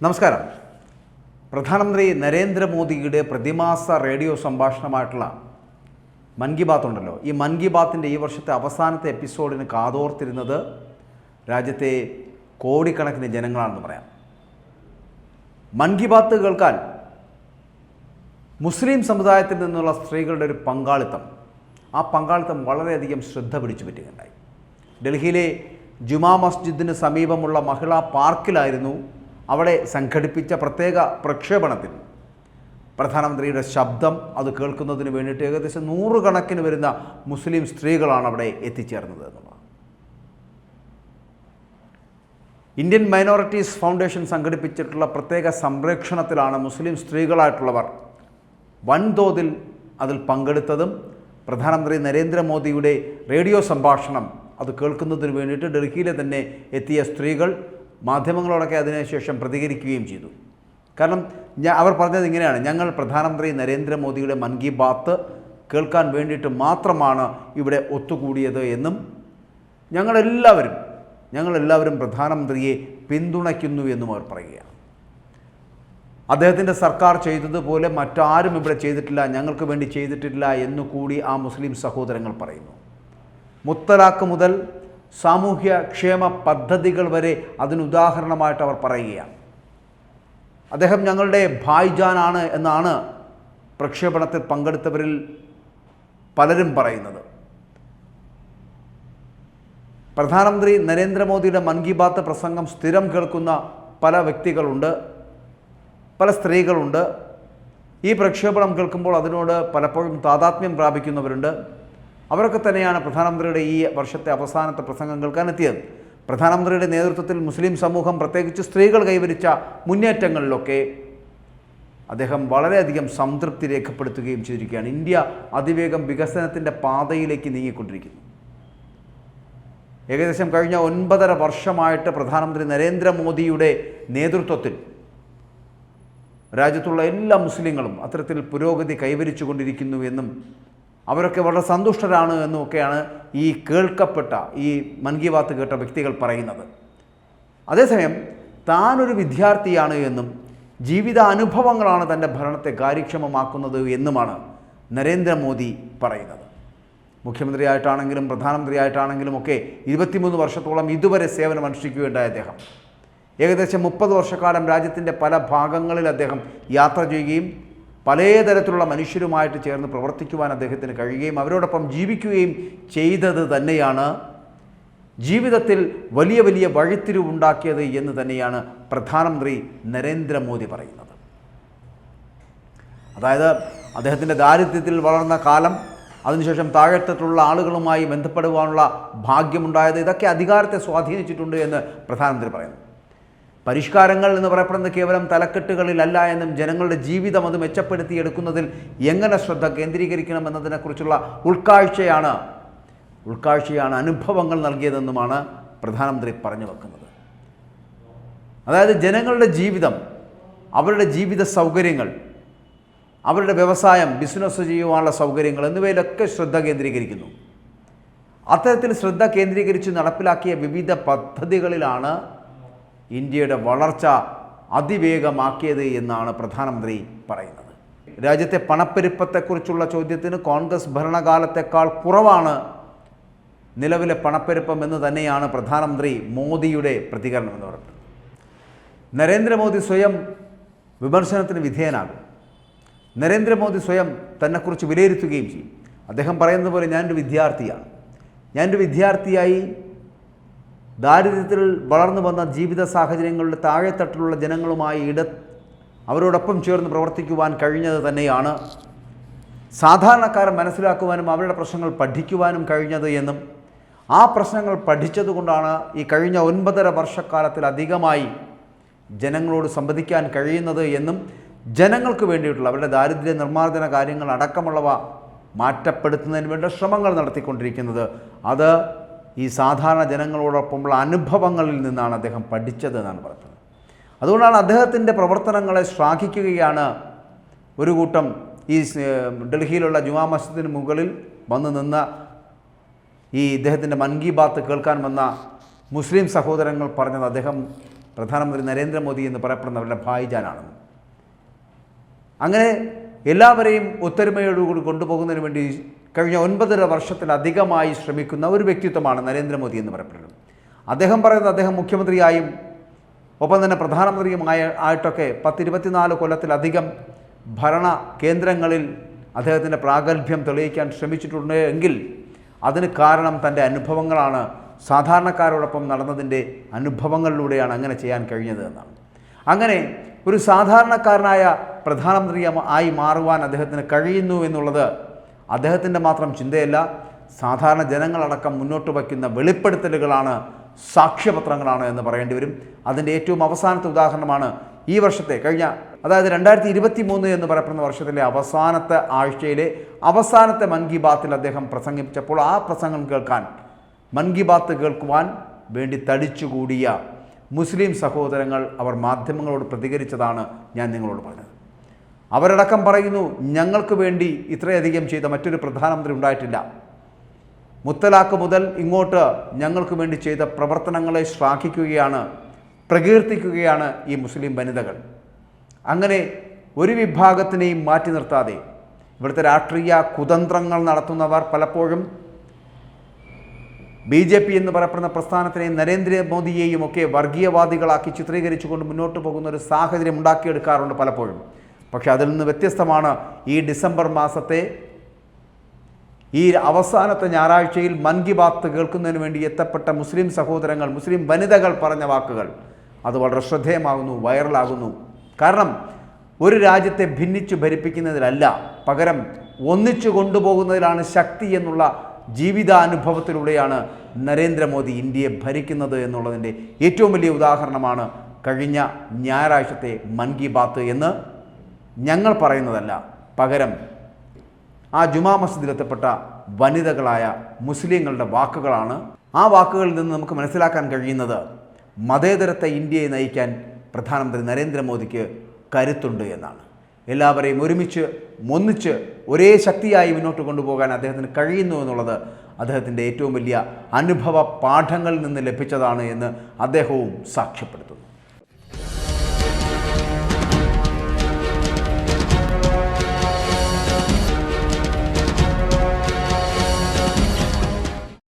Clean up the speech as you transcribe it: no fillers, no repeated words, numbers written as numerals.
നമസ്കാരം. പ്രധാനമന്ത്രി നരേന്ദ്രമോദിയുടെ പ്രതിമാസ റേഡിയോ സംഭാഷണമായിട്ടുള്ള മൻ കി ബാത്ത് ഉണ്ടല്ലോ, ഈ മൻ കി ബാത്തിൻ്റെ ഈ വർഷത്തെ അവസാനത്തെ എപ്പിസോഡിന് കാതോർത്തിരുന്നത് രാജ്യത്തെ കോടിക്കണക്കിന് ജനങ്ങളാണെന്ന് പറയാം. മൻ കി ബാത്ത് കേൾക്കാൻ മുസ്ലിം സമുദായത്തിൽ നിന്നുള്ള സ്ത്രീകളുടെ ഒരു പങ്കാളിത്തം, ആ പങ്കാളിത്തം വളരെയധികം ശ്രദ്ധ പിടിച്ചു പറ്റുകയുണ്ടായി. ഡൽഹിയിലെ ജുമാ മസ്ജിദിന് സമീപമുള്ള മഹിളാ പാർക്കിലായിരുന്നു അവിടെ സംഘടിപ്പിച്ച പ്രത്യേക പ്രക്ഷേപണത്തിൽ പ്രധാനമന്ത്രിയുടെ ശബ്ദം അത് കേൾക്കുന്നതിന് വേണ്ടിയിട്ട് ഏകദേശം 100 കണക്കിന് വരുന്ന മുസ്ലിം സ്ത്രീകളാണ് അവിടെ എത്തിച്ചേർന്നത് എന്നുള്ളതാണ്. ഇന്ത്യൻ മൈനോറിറ്റീസ് ഫൗണ്ടേഷൻ സംഘടിപ്പിച്ചിട്ടുള്ള പ്രത്യേക സംരക്ഷണത്തിലാണ് മുസ്ലിം സ്ത്രീകളായിട്ടുള്ളവർ വൻതോതിൽ അതിൽ പങ്കെടുത്തതും പ്രധാനമന്ത്രി നരേന്ദ്രമോദിയുടെ റേഡിയോ സംഭാഷണം അത് കേൾക്കുന്നതിന് വേണ്ടിയിട്ട് ഡൽഹിയിലെ തന്നെ എത്തിയ സ്ത്രീകൾ മാധ്യമങ്ങളോടൊക്കെ അതിനുശേഷം പ്രതികരിക്കുകയും ചെയ്തു. കാരണം അവർ പറഞ്ഞത് ഇങ്ങനെയാണ്: ഞങ്ങൾ പ്രധാനമന്ത്രി നരേന്ദ്രമോദിയുടെ മൻ കി ബാത്ത് കേൾക്കാൻ വേണ്ടിയിട്ട് മാത്രമാണ് ഇവിടെ ഒത്തുകൂടിയത് എന്നും ഞങ്ങളെല്ലാവരും പ്രധാനമന്ത്രിയെ പിന്തുണയ്ക്കുന്നു എന്നും അവർ പറയുകയാണ്. അദ്ദേഹത്തിൻ്റെ സർക്കാർ ചെയ്തതുപോലെ മറ്റാരും ഇവിടെ ചെയ്തിട്ടില്ല, ഞങ്ങൾക്ക് വേണ്ടി ചെയ്തിട്ടില്ല എന്നുകൂടി ആ മുസ്ലിം സഹോദരങ്ങൾ പറയുന്നു. മുത്തലാഖ് മുതൽ സാമൂഹ്യ ക്ഷേമ പദ്ധതികൾ വരെ അതിനുദാഹരണമായിട്ട് അവർ പറയുകയാണ്. അദ്ദേഹം ഞങ്ങളുടെ ഭായ്ജാനാണ് എന്നാണ് പ്രക്ഷേപണത്തിൽ പങ്കെടുത്തവരിൽ പലരും പറയുന്നത്. പ്രധാനമന്ത്രി നരേന്ദ്രമോദിയുടെ മൻ കി ബാത്ത് പ്രസംഗം സ്ഥിരം കേൾക്കുന്ന പല വ്യക്തികളുണ്ട്, പല സ്ത്രീകളുണ്ട്. ഈ പ്രക്ഷേപണം കേൾക്കുമ്പോൾ അതിനോട് പലപ്പോഴും താതാത്മ്യം പ്രാപിക്കുന്നവരുണ്ട്. അവരൊക്കെ തന്നെയാണ് പ്രധാനമന്ത്രിയുടെ ഈ വർഷത്തെ അവസാനത്തെ പ്രസംഗം കേൾക്കാനെത്തിയത്. പ്രധാനമന്ത്രിയുടെ നേതൃത്വത്തിൽ മുസ്ലിം സമൂഹം, പ്രത്യേകിച്ച് സ്ത്രീകൾ കൈവരിച്ച മുന്നേറ്റങ്ങളിലൊക്കെ അദ്ദേഹം വളരെയധികം സംതൃപ്തി രേഖപ്പെടുത്തുകയും ചെയ്തിരിക്കുകയാണ്. ഇന്ത്യ അതിവേഗം വികസനത്തിൻ്റെ പാതയിലേക്ക് നീങ്ങിക്കൊണ്ടിരിക്കുന്നു. ഏകദേശം കഴിഞ്ഞ 9.5 വർഷമായിട്ട് പ്രധാനമന്ത്രി നരേന്ദ്രമോദിയുടെ നേതൃത്വത്തിൽ രാജ്യത്തുള്ള എല്ലാ മുസ്ലിങ്ങളും അത്തരത്തിൽ പുരോഗതി കൈവരിച്ചു കൊണ്ടിരിക്കുന്നു എന്നും അവരൊക്കെ വളരെ സന്തുഷ്ടരാണ് എന്നുമൊക്കെയാണ് ഈ കേൾക്കപ്പെട്ട ഈ മൻ കി ബാത്ത് കേട്ട വ്യക്തികൾ പറയുന്നത്. അതേസമയം താനൊരു വിദ്യാർത്ഥിയാണ് എന്നും ജീവിത അനുഭവങ്ങളാണ് തൻ്റെ ഭരണത്തെ കാര്യക്ഷമമാക്കുന്നത് എന്നുമാണ് നരേന്ദ്രമോദി പറയുന്നത്. മുഖ്യമന്ത്രിയായിട്ടാണെങ്കിലും പ്രധാനമന്ത്രിയായിട്ടാണെങ്കിലും ഒക്കെ 23 വർഷത്തോളം ഇതുവരെ സേവനം അനുഷ്ഠിക്കുകയുണ്ടായ അദ്ദേഹം ഏകദേശം 30 വർഷക്കാലം രാജ്യത്തിൻ്റെ പല ഭാഗങ്ങളിൽ അദ്ദേഹം യാത്ര ചെയ്യുകയും പലതരത്തിലുള്ള മനുഷ്യരുമായിട്ട് ചേർന്ന് പ്രവർത്തിക്കുവാൻ അദ്ദേഹത്തിന് കഴിയുകയും അവരോടൊപ്പം ജീവിക്കുകയും ചെയ്തത് തന്നെയാണ് ജീവിതത്തിൽ വലിയ വലിയ വഴിത്തിരിവുണ്ടാക്കിയത് എന്ന് തന്നെയാണ് പ്രധാനമന്ത്രി നരേന്ദ്രമോദി പറയുന്നത്. അതായത് അദ്ദേഹത്തിൻ്റെ ദാരിദ്ര്യത്തിൽ വളർന്ന കാലം, അതിനുശേഷം താഴെത്തട്ടുള്ള ആളുകളുമായി ബന്ധപ്പെടുവാനുള്ള ഭാഗ്യമുണ്ടായത്, ഇതൊക്കെ അധികാരത്തെ സ്വാധീനിച്ചിട്ടുണ്ട് എന്ന് പ്രധാനമന്ത്രി പറയുന്നു. പരിഷ്കാരങ്ങൾ എന്ന് പറയപ്പെടുന്നത് കേവലം തലക്കെട്ടുകളിലല്ല എന്നും ജനങ്ങളുടെ ജീവിതം അത് മെച്ചപ്പെടുത്തിയെടുക്കുന്നതിൽ എങ്ങനെ ശ്രദ്ധ കേന്ദ്രീകരിക്കണം എന്നതിനെക്കുറിച്ചുള്ള ഉൾക്കാഴ്ചയാണ് അനുഭവങ്ങൾ നൽകിയതെന്നുമാണ് പ്രധാനമന്ത്രി പറഞ്ഞു വെക്കുന്നത്. അതായത് ജനങ്ങളുടെ ജീവിതം, അവരുടെ ജീവിത സൗകര്യങ്ങൾ, അവരുടെ വ്യവസായം, ബിസിനസ് ചെയ്യുവാനുള്ള സൗകര്യങ്ങൾ എന്നിവയിലൊക്കെ ശ്രദ്ധ കേന്ദ്രീകരിക്കുന്നു. അത്തരത്തിൽ ശ്രദ്ധ കേന്ദ്രീകരിച്ച് നടപ്പിലാക്കിയ വിവിധ പദ്ധതികളിലാണ് ഇന്ത്യയുടെ വളർച്ച അതിവേഗമാക്കിയത് എന്നാണ് പ്രധാനമന്ത്രി പറയുന്നത്. രാജ്യത്തെ പണപ്പെരുപ്പത്തെക്കുറിച്ചുള്ള ചോദ്യത്തിന് കോൺഗ്രസ് ഭരണകാലത്തേക്കാൾ കുറവാണ് നിലവിലെ പണപ്പെരുപ്പം എന്ന് തന്നെയാണ് പ്രധാനമന്ത്രി മോദിയുടെ പ്രതികരണം എന്ന് പറയുന്നത്. നരേന്ദ്രമോദി സ്വയം വിമർശനത്തിന് വിധേയനാകും. നരേന്ദ്രമോദി സ്വയം തന്നെക്കുറിച്ച് വിലയിരുത്തുകയും ചെയ്യും. അദ്ദേഹം പറയുന്നത് പോലെ ഞാനൊരു വിദ്യാർത്ഥിയായി ദാരിദ്ര്യത്തിൽ വളർന്നു വന്ന ജീവിത സാഹചര്യങ്ങളുടെ താഴെത്തട്ടിലുള്ള ജനങ്ങളുമായി അവരോടൊപ്പം ചേർന്ന് പ്രവർത്തിക്കുവാൻ കഴിഞ്ഞത് തന്നെയാണ് സാധാരണക്കാരെ മനസ്സിലാക്കുവാനും അവരുടെ പ്രശ്നങ്ങൾ പഠിക്കുവാനും കഴിഞ്ഞത് എന്നും ആ പ്രശ്നങ്ങൾ പഠിച്ചതുകൊണ്ടാണ് ഈ കഴിഞ്ഞ 9.5 വർഷക്കാലത്തിലധികമായി ജനങ്ങളോട് സംവദിക്കാൻ കഴിയുന്നത് എന്നും ജനങ്ങൾക്ക് വേണ്ടിയിട്ടുള്ള അവരുടെ ദാരിദ്ര്യ നിർമ്മാർജ്ജന കാര്യങ്ങൾ അടക്കമുള്ളവ മാറ്റപ്പെടുത്തുന്നതിന് വേണ്ട ശ്രമങ്ങൾ നടത്തിക്കൊണ്ടിരിക്കുന്നത് അത് ഈ സാധാരണ ജനങ്ങളോടൊപ്പമുള്ള അനുഭവങ്ങളിൽ നിന്നാണ് അദ്ദേഹം പഠിച്ചത് എന്നാണ് പറയുന്നത്. അതുകൊണ്ടാണ് അദ്ദേഹത്തിൻ്റെ പ്രവർത്തനങ്ങളെ ശ്ലാഘിക്കുകയാണ് ഒരു കൂട്ടം ഈ ഡൽഹിയിലുള്ള ജുമാ മസ്ജിദിന് മുകളിൽ വന്ന് നിന്ന ഈ ഇദ്ദേഹത്തിൻ്റെ മൻ കി ബാത്ത് കേൾക്കാൻ വന്ന മുസ്ലിം സഹോദരങ്ങൾ പറഞ്ഞത്. അദ്ദേഹം പ്രധാനമന്ത്രി നരേന്ദ്രമോദി എന്ന് പറയപ്പെടുന്നവരുടെ ഭായിജാനാണെന്ന്. അങ്ങനെ എല്ലാവരെയും ഒത്തൊരുമയോടുകൂടി കൊണ്ടുപോകുന്നതിന് വേണ്ടി കഴിഞ്ഞ 9.5 വർഷത്തിലധികമായി ശ്രമിക്കുന്ന ഒരു വ്യക്തിത്വമാണ് നരേന്ദ്രമോദി എന്ന് പറയപ്പെടുന്നത്. അദ്ദേഹം പറയുന്നത് അദ്ദേഹം മുഖ്യമന്ത്രിയായും ഒപ്പം തന്നെ പ്രധാനമന്ത്രിയുമായിട്ടൊക്കെ 10-24 കൊല്ലത്തിലധികം ഭരണ കേന്ദ്രങ്ങളിൽ അദ്ദേഹത്തിൻ്റെ പ്രാഗൽഭ്യം തെളിയിക്കാൻ ശ്രമിച്ചിട്ടുണ്ട് എങ്കിൽ അതിന് കാരണം തൻ്റെ അനുഭവങ്ങളാണ്. സാധാരണക്കാരോടൊപ്പം നടന്നതിൻ്റെ അനുഭവങ്ങളിലൂടെയാണ് അങ്ങനെ ചെയ്യാൻ കഴിഞ്ഞത് എന്നാണ്. അങ്ങനെ ഒരു സാധാരണക്കാരനായ പ്രധാനമന്ത്രി ആയി മാറുവാൻ അദ്ദേഹത്തിന് കഴിയുന്നു എന്നുള്ളത് അദ്ദേഹത്തിൻ്റെ മാത്രം ചിന്തയല്ല, സാധാരണ ജനങ്ങളടക്കം മുന്നോട്ട് വയ്ക്കുന്ന വെളിപ്പെടുത്തലുകളാണ്, സാക്ഷ്യപത്രങ്ങളാണ് എന്ന് പറയേണ്ടി വരും. അതിൻ്റെ ഏറ്റവും അവസാനത്തെ ഉദാഹരണമാണ് ഈ വർഷത്തെ അതായത് 2023 എന്ന് പറയപ്പെടുന്ന വർഷത്തിലെ അവസാനത്തെ ആഴ്ചയിലെ അവസാനത്തെ മൻ കി ബാത്തിൽ അദ്ദേഹം പ്രസംഗിച്ചപ്പോൾ ആ പ്രസംഗം കേൾക്കാൻ, മൻ കി ബാത്ത് കേൾക്കുവാൻ വേണ്ടി തടിച്ചുകൂടിയ മുസ്ലിം സഹോദരങ്ങൾ അവർ മാധ്യമങ്ങളോട് പ്രതികരിച്ചതാണ് ഞാൻ നിങ്ങളോട് പറഞ്ഞത്. അവരടക്കം പറയുന്നു, ഞങ്ങൾക്ക് വേണ്ടി ഇത്രയധികം ചെയ്ത മറ്റൊരു പ്രധാനമന്ത്രി ഉണ്ടായിട്ടില്ല. മുത്തലാഖ് മുതൽ ഇങ്ങോട്ട് ഞങ്ങൾക്ക് വേണ്ടി ചെയ്ത പ്രവർത്തനങ്ങളെ ശ്ലാഘിക്കുകയാണ്, പ്രകീർത്തിക്കുകയാണ് ഈ മുസ്ലിം വനിതകൾ. അങ്ങനെ ഒരു വിഭാഗത്തിനെയും മാറ്റി നിർത്താതെ ഇവിടുത്തെ രാഷ്ട്രീയ കുതന്ത്രങ്ങൾ നടത്തുന്നവർ പലപ്പോഴും BJP എന്ന് പറയപ്പെടുന്ന പ്രസ്ഥാനത്തിനെയും നരേന്ദ്രമോദിയെയും ഒക്കെ വർഗീയവാദികളാക്കി ചിത്രീകരിച്ചുകൊണ്ട് മുന്നോട്ട് പോകുന്ന ഒരു സാഹചര്യം ഉണ്ടാക്കിയെടുക്കാറുണ്ട് പലപ്പോഴും. പക്ഷെ അതിൽ നിന്ന് വ്യത്യസ്തമാണ് ഈ ഡിസംബർ മാസത്തെ ഈ അവസാനത്തെ ഞായറാഴ്ചയിൽ മൻ കി ബാത്ത് കേൾക്കുന്നതിന് വേണ്ടി എത്തപ്പെട്ട മുസ്ലിം സഹോദരങ്ങൾ, മുസ്ലിം വനിതകൾ പറഞ്ഞ വാക്കുകൾ. അത് വളരെ ശ്രദ്ധേയമാകുന്നു, വൈറലാകുന്നു. കാരണം ഒരു രാജ്യത്തെ ഭിന്നിച്ചു ഭരിപ്പിക്കുന്നതിലല്ല, പകരം ഒന്നിച്ചു കൊണ്ടുപോകുന്നതിലാണ് ശക്തി എന്നുള്ള ജീവിതാനുഭവത്തിലൂടെയാണ് നരേന്ദ്രമോദി ഇന്ത്യയെ ഭരിക്കുന്നത് എന്നുള്ളതിൻ്റെ ഏറ്റവും വലിയ ഉദാഹരണമാണ് കഴിഞ്ഞ ഞായറാഴ്ചത്തെ മൻ കി ബാത്ത് എന്ന് ഞങ്ങൾ പറയുന്നതല്ല, പകരം ആ ജുമാ മസ്ജിദിലെത്തപ്പെട്ട വനിതകളായ മുസ്ലിങ്ങളുടെ വാക്കുകളാണ്. ആ വാക്കുകളിൽ നിന്ന് നമുക്ക് മനസ്സിലാക്കാൻ കഴിയുന്നത് മതേതരത്തെ ഇന്ത്യയെ നയിക്കാൻ പ്രധാനമന്ത്രി നരേന്ദ്രമോദിക്ക് കരുത്തുണ്ട് എന്നാണ്. എല്ലാവരെയും ഒന്നിച്ച് ഒരേ ശക്തിയായി മുന്നോട്ട് കൊണ്ടുപോകാൻ അദ്ദേഹത്തിന് കഴിയുന്നു എന്നുള്ളത് അദ്ദേഹത്തിൻ്റെ ഏറ്റവും വലിയ അനുഭവ പാഠങ്ങളിൽ നിന്ന് ലഭിച്ചതാണ് എന്ന് അദ്ദേഹവും സാക്ഷ്യപ്പെടുത്തുന്നു.